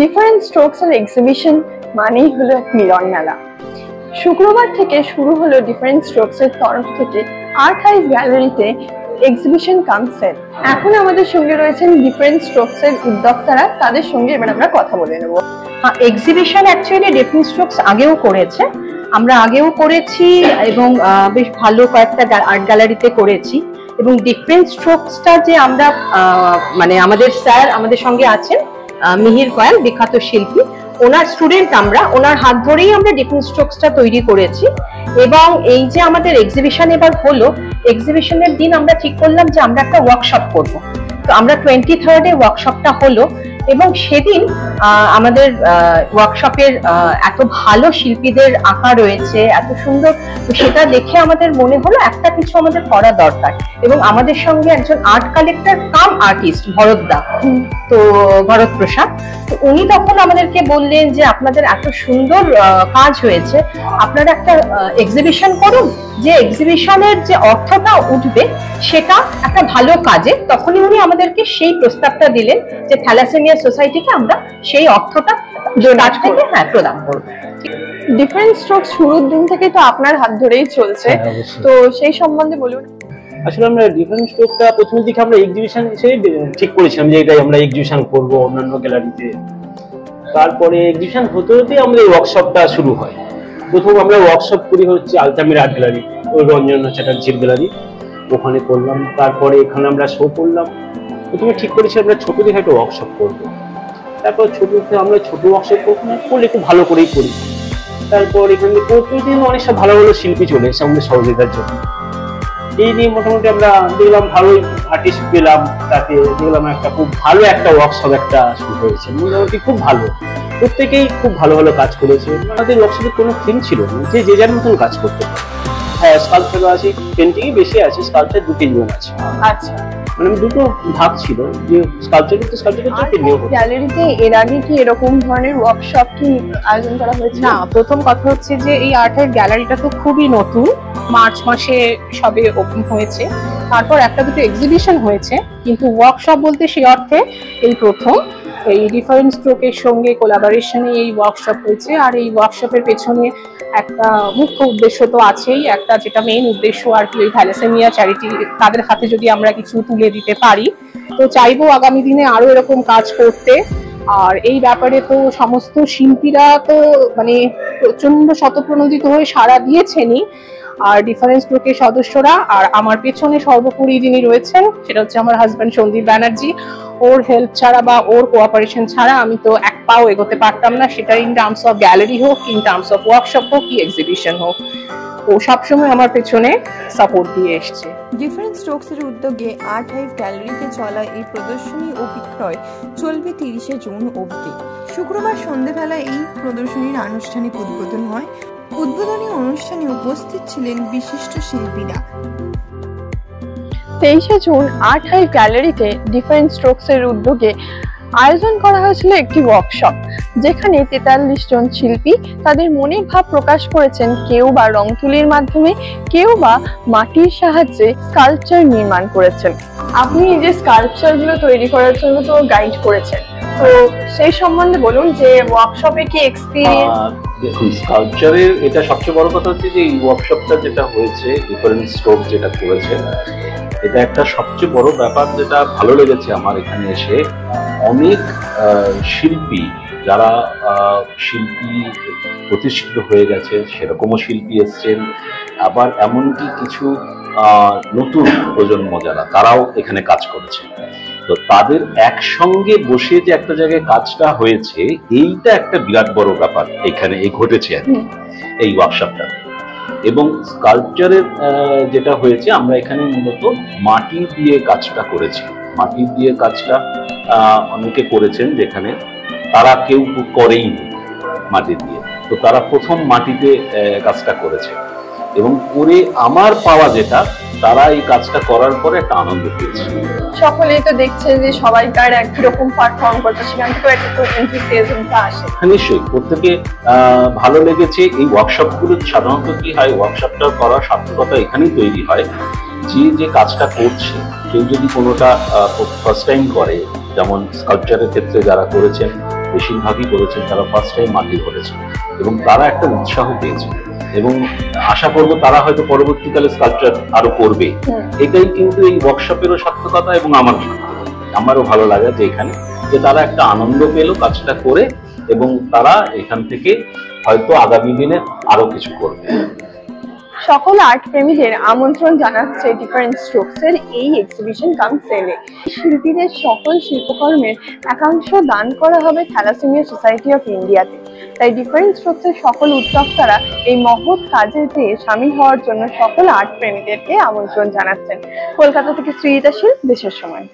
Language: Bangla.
ডিফারেন্ট স্ট্রোকস এর এক্সিবিশন মানেই হলো এক মিলন মেলা। শুক্রবার থেকে শুরু হলো ডিফারেন্ট স্ট্রোকস এর তরফ থেকে আর্ট হাইভ গ্যালারিতে এক্সিবিশন কাম সেল। এখন আমাদের সঙ্গে রয়েছেন ডিফারেন্ট স্ট্রোকস এর উদ্যোক্তারা, তাদের সঙ্গে এবার আমরা কথা বলে নেব। এক্সিবিশন অ্যাকচুয়ালি ডিফারেন্ট স্ট্রোকস আগেও করেছে, আমরা আগেও করেছি এবং বেশ ভালো কয়েকটা আর্ট গ্যালারিতে করেছি। এবং ডিফারেন্ট স্ট্রোকসটা যে আমরা মানে আমাদের স্যার আমাদের সঙ্গে আছেন মিহির কয়াল, বিখ্যাত শিল্পী, ওনার স্টুডেন্ট আমরা, ওনার হাত ধরেই আমরা ডিফারেন্ট স্ট্রোকসটা তৈরি করেছি। এবং এই যে আমাদের এক্সিবিশন এবার হলো, এক্সিবিশনের দিন আমরা ঠিক করলাম যে আমরা একটা ওয়ার্কশপ করব। তো আমরা 23rd ওয়ার্কশপটা হলো এবং সেদিন আমাদের ওয়ার্কশপের এত ভালো শিল্পীদের আঁকা রয়েছে, এত সুন্দর, তো সেটা দেখে আমাদের মনে হলো একটা কিছু আমাদের করা দরকার। এবং আমাদের সঙ্গে একজন আর্ট কালেক্টর কাম আর্টিস্ট ভরতদা, তো ভরত প্রসাদ, তো উনি তখন আমাদেরকে বললেন যে আপনাদের এত সুন্দর কাজ হয়েছে, আপনারা একটা এক্সিবিশন করুন, যে এক্সিবিশনের যে অর্থটা উঠবে সেটা একটা ভালো কাজে। তখনই উনি আমাদেরকে সেই প্রস্তাবটা দিলেন যে থ্যালাসেমিয়া সোসাইটিকে আমরা সেই অর্থটা প্রদান করবো। ডিফারেন্ট স্ট্রোকস শুরুর দিন থেকে তো আপনার হাত ধরেই চলছে, তো সেই সম্বন্ধে বলুন। আসলে আমরা ডিফারেন্ট স্ট্রোকটা প্রথম দিকে আমরা এক্সিবিশন হিসেবে ঠিক করেছিলাম যে এটাই আমরা এক্সিবিশন করব অন্যান্য গ্যালারিতে। তারপরে এক্সিবিশন হতে হতে আমাদের ওয়ার্কশপটা শুরু হয়। প্রথম আমরা ওয়ার্কশপ করি হচ্ছে আলতামির আর্ট গ্যালারি, ওই রঞ্জন চ্যাটার্জির গ্যালারি, ওখানে করলাম। তারপরে এখানে আমরা শো করলাম। প্রথমে ঠিক করেছি আমরা ছোট দেখে একটা ওয়ার্কশপ করবো। তারপর আমরা ছোট ওয়ার্কশপ করলে একটু ভালো করেই করি। তারপর এখানে প্রতিদিন অনেক সব ভালো ভালো শিল্পী চলে এসে আমাদের সহযোগিতার জন্য। এই নিয়ে মোটামুটি আমরা দেখলাম ভালোই আর্টিস্ট পেলাম, তাতে দেখলাম একটা খুব ভালো একটা ওয়ার্কশপ একটা শুরু হয়েছে, মোটামুটি খুব ভালো, প্রত্যেকেই খুব ভালো ভালো কাজ করেছে। আমাদের ওয়ার্কশপে কোনো থিম ছিল না, যে যার মতন কাজ করতে পারে। হ্যাঁ, স্কাল্পচারও আছে, পেন্টিংই বেশি আছে, স্কাল্পচার 2-3 আছে। আচ্ছা, মানে দুটো ভাগ ছিল, যে স্কাল্পচার করতে স্কাল্পচার করতে পেন্টিং করতে। গ্যালারিতে এর আগে কি এরকম ধরনের ওয়ার্কশপ কি আয়োজন করা হয়েছে? না, প্রথম কথা হচ্ছে যে এই আর্টের গ্যালারিটা তো খুবই নতুন, মার্চ মাসে সবে ওপেন হয়েছে। তারপর একটা দুটো এক্সিবিশন হয়েছে, কিন্তু ওয়ার্কশপ বলতে সেই অর্থে এই প্রথম। এই ডিফারেন্ট স্ট্রোকের সঙ্গে কোলাবোরেশনে এই ওয়ার্কশপ হয়েছে। আর এই ওয়ার্কশপের পেছনে একটা মুখ্য উদ্দেশ্য তো আছেই, একটা যেটা মেইন উদ্দেশ্য আর কি, ওই থ্যালাসেমিয়া চ্যারিটি, তাদের হাতে যদি আমরা কিছু তুলে দিতে পারি, তো চাইবো আগামী দিনে আরো এরকম কাজ করতে। আর এই ব্যাপারে তো সমস্ত শিল্পীরা তো মানে প্রচন্ড শতপ্রণোদিত হয়ে সাড়া দিয়েছেনই। আর ডিফারেন্ট স্ট্রোকের সদস্যরা আর আমার পেছনে সর্বোপরি যিনি রয়েছেন সেটা হচ্ছে আমার হাজব্যান্ড সন্দীপ ব্যানার্জি। ওর হেল্প ছাড়া বা ওর কোঅপারেশন ছাড়া আমি তো এক পাও এগোতে পারতাম না, সেটা ইন টার্মস অফ গ্যালারি হোক, ইন টার্মস অফ ওয়ার্কশপ হোক, কি এক্সিবিশন হোক, ও সবসময় আমার পেছনে সাপোর্ট দিয়ে এসছে। ডিফারেন্ট স্ট্রোকস এর উদ্যোগে আর্ট হাইভ গ্যালারিতে চলা এই প্রদর্শনী ও বিক্রয় চলবে 30শে জুন অবধি। শুক্রবার সন্ধ্যেবেলায় এই প্রদর্শনীর আনুষ্ঠানিক উদ্বোধন হয়। উদ্বোধনী অনুষ্ঠানে উপস্থিত ছিলেন বিশিষ্ট শিল্পীরা। 23শে জুন আর্ট হাইভ গ্যালারিতে ডিফারেন্ট স্ট্রোকস এর উদ্যোগে আয়োজন করা হয়েছিল একটি ওয়ার্কশপ, যেখানে 43 জন শিল্পী তাদের মনের ভাব প্রকাশ করেছেন। কেউ বা রং তুলির মাধ্যমে, কেউ বা মাটির সাহায্যে স্কাল্পচার নির্মাণ করেছেন। আপনি এই যে স্কাল্পচার গুলো তৈরি করার জন্য তো গাইড করেছেন, তো সেই সম্বন্ধে বলুন যে ওয়ার্কশপে কি এক্সপেরিয়েন্স। দেখুন, স্কাল্পচারের এটা সবচেয়ে বড় কথা হচ্ছে যে এই ওয়ার্কশপটা যেটা হয়েছে, ডিফারেন্ট স্ট্রোক যেটা করেছে, এটা একটা সবচেয়ে বড় ব্যাপার যেটা ভালো লেগেছে আমার এখানে এসে। অনেক শিল্পী, যারা শিল্পী প্রতিষ্ঠিত হয়ে গেছে সেরকমও শিল্পী এসছেন, আবার এমনকি কিছু নতুন প্রজন্ম যারা, তারাও এখানে কাজ করেছে। তো তাদের একসঙ্গে বসে যে একটা জায়গায় কাজটা হয়েছে, এইটা একটা বিরাট বড় ব্যাপার এখানে ঘটেছে আর কি এই ওয়ার্কশপটা। এবং স্কাল্পচারের যেটা হয়েছে, আমরা এখানে মূলত মাটি দিয়ে কাজটা করেছি। মাটি দিয়ে কাজটা অনেকে করেছেন, যেখানে তারা কেউ করেই মাটি দিয়ে, তো তারা প্রথম মাটিতে কাজটা করেছে। এবং করে আমার পাওয়া যেটা, তারা এই কাজটা করার পরে একটা আনন্দ পেয়েছে। সকলেই তো দেখছে যে সবাইকার একই রকম পারফর্ম করছে, সেখান থেকে একটা তো এনথুসিয়াজমটা আসে। নিশ্চয়ই প্রত্যেকে ভালো লেগেছে। এই ওয়ার্কশপগুলো সাধারণত কি হয়, ওয়ার্কশপটা করার সার্থকতা এখানেই তৈরি হয় যে কাজটা করছে, কেউ যদি কোনোটা ফার্স্ট টাইম করে, যেমন স্কাল্পচারের ক্ষেত্রে যারা করেছেন বেশিরভাগই করেছেন তারা ফার্স্ট টাইম মাটি করেছেন এবং তারা একটা উৎসাহ পেয়েছে এবং আশা করব তারা হয়তো পরবর্তীকালে স্কাল্পচার আরো করবে। এটাই কিন্তু এই ওয়ার্কশপেরও সার্থকতা এবং আমারও ভালো লাগে যে এখানে যে তারা একটা আনন্দ পেল কাজটা করে এবং তারা এখান থেকে হয়তো আগামী দিনে আরো কিছু করবে। সকল আর্ট প্রেমীদের আমন্ত্রণ জানাচ্ছে ডিফারেন্ট স্ট্রোকস এর এই এক্সিবিশন কাম সেলে। শিল্পীদের সকল শিল্পকর্মের একাংশ দান করা হবে থ্যালাসেমিয়া সোসাইটি অফ ইন্ডিয়াতে। তাই ডিফারেন্ট স্ট্রোকস এর সকল উদ্যোক্তারা এই মহৎ কাজেতে সামিল হওয়ার জন্য সকল আর্ট প্রেমীদেরকে আমন্ত্রণ জানাচ্ছেন। কলকাতা থেকে শ্রীতা শীল, দেশের সময়।